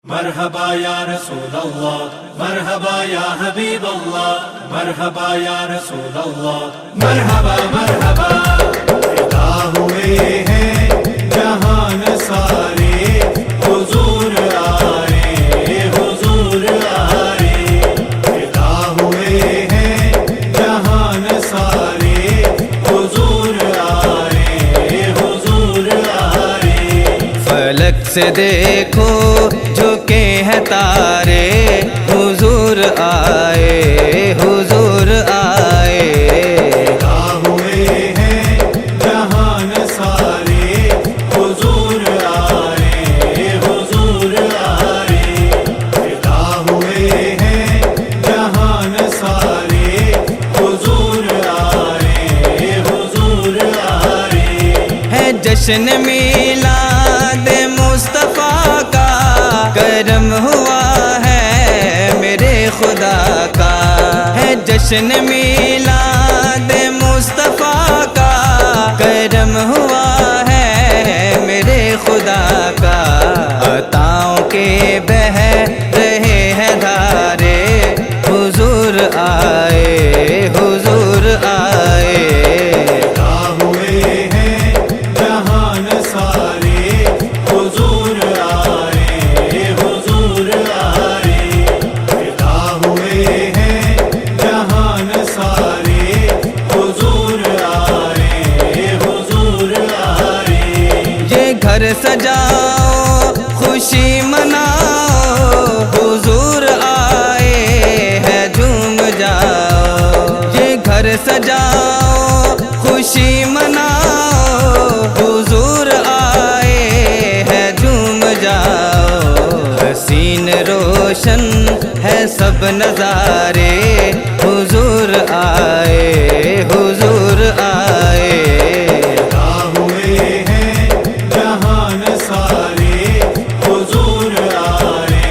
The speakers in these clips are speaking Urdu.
مرحبا یا رسول اللہ، مرحبا یا حبیب اللہ، مرحبا یا رسول اللہ، مرحبا مرحبا۔ فدا ہوئے ہیں جہان سارے، حضور آئے، حضور آئے۔ فدا ہوئے ہیں جہان سارے، حضور آئے، حضور آئے۔ فلک سے دیکھو جھکے ہیں تارے، حضور آئے، حضور آئے۔ فدا ہوئے ہیں جہان سارے، حضور آئے، حضور آئے۔ فدا ہوئے ہیں جہان سارے، حضور آئے، حضور آئے۔ ہے جشن میلاد مصطفیٰ کا، کرم ہوا ہے میرے خدا کا۔ ہے جشن میلاد مصطفیٰ کا، کرم ہوا ہے میرے خدا کا۔ عطاؤں کے بہہ رہے ہیں دھارے، حضور آئے، حضور آئے۔ فدا ہوئے ہیں جہان سارے، حضور آئے، حضور آئے۔ فدا ہوئے ہیں جہان سارے، حضور آئے، حضور آئے۔ یہ گھر سجاؤ خوشی مناؤ، حضور آئے ہے جھوم جاؤ۔ یہ گھر سجاؤ خوشی مناؤ، حضور آئے ہے جھوم جاؤ۔ حسین روشن ہے سب نظارے، حضور آئے، حضور آئے۔ فدا ہوئے ہیں جہان سارے، حضور آئے،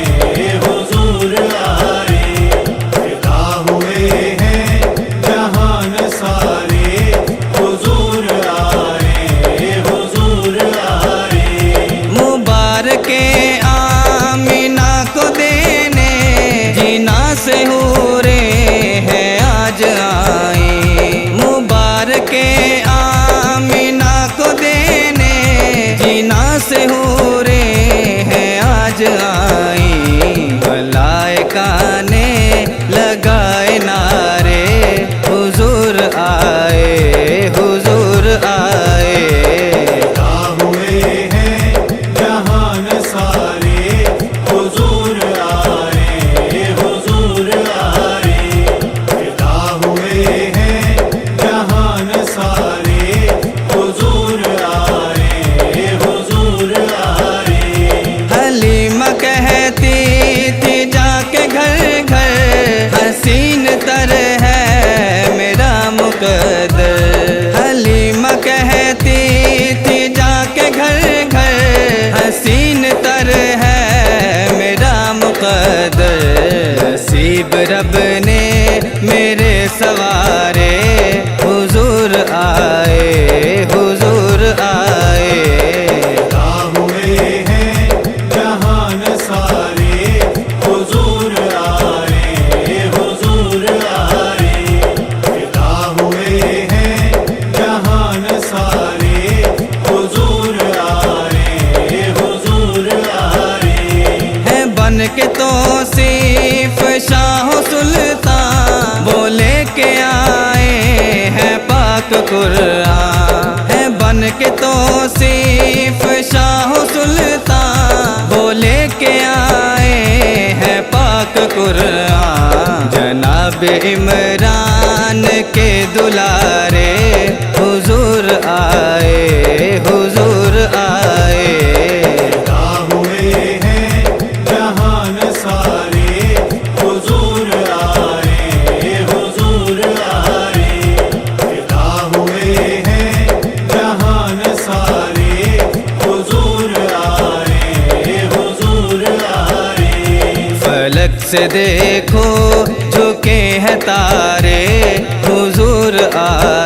حضور آئے۔ فدا ہوئے ہیں جہان سارے، حضور آئے، حضور آئے۔ مبارک آمینہ کو دینے جینا سے حورے ہیں آج آئیں۔ مبارک آمینہ کو دینے جینا سے حورے ہیں آج آئیں۔ ملائکہ نے لگائے نعرے، حضور آئے، حضور آئے۔ فدا ہوئے ہیں جہان سارے، حضور آئے، حضور آئے۔ فدا ہوئے ہیں جہان سارے، حضور آئے، حضور آئے۔ حلیمہ کہتی تھی جا کے گھر گھر، حسین تر ہے میرا مقدر۔ حلیمہ کہتی تھی جا کے گھر گھر، حسین تر ہے میرا مقدر۔ نصیب رب نے میرے سوارے، حضور آئے، حضور آئے۔ فدا ہوئے ہیں جہان سارے، حضور آئے، حضور آئے۔ فدا ہوئے ہیں جہان سارے، حضور آئے، حضور آئے۔ ہے بن کے توصیف شاہ و سلطان، بولے کے آئے ہیں پاک قرآن۔ ہے بن کے توصیف شاہ و سلطان، بولے کے آئے ہیں پاک قرآن۔ جناب عمران کے دلارے، حضور آئے، حضور آئے۔ فدا ہوئے ہیں جہان سارے، حضور آئے، حضور آئے۔ فدا ہوئے ہیں جہان سارے، حضور آئے، حضور آئے۔ فلک سے دیکھو جھکے ہیں تارے، حضور آئے۔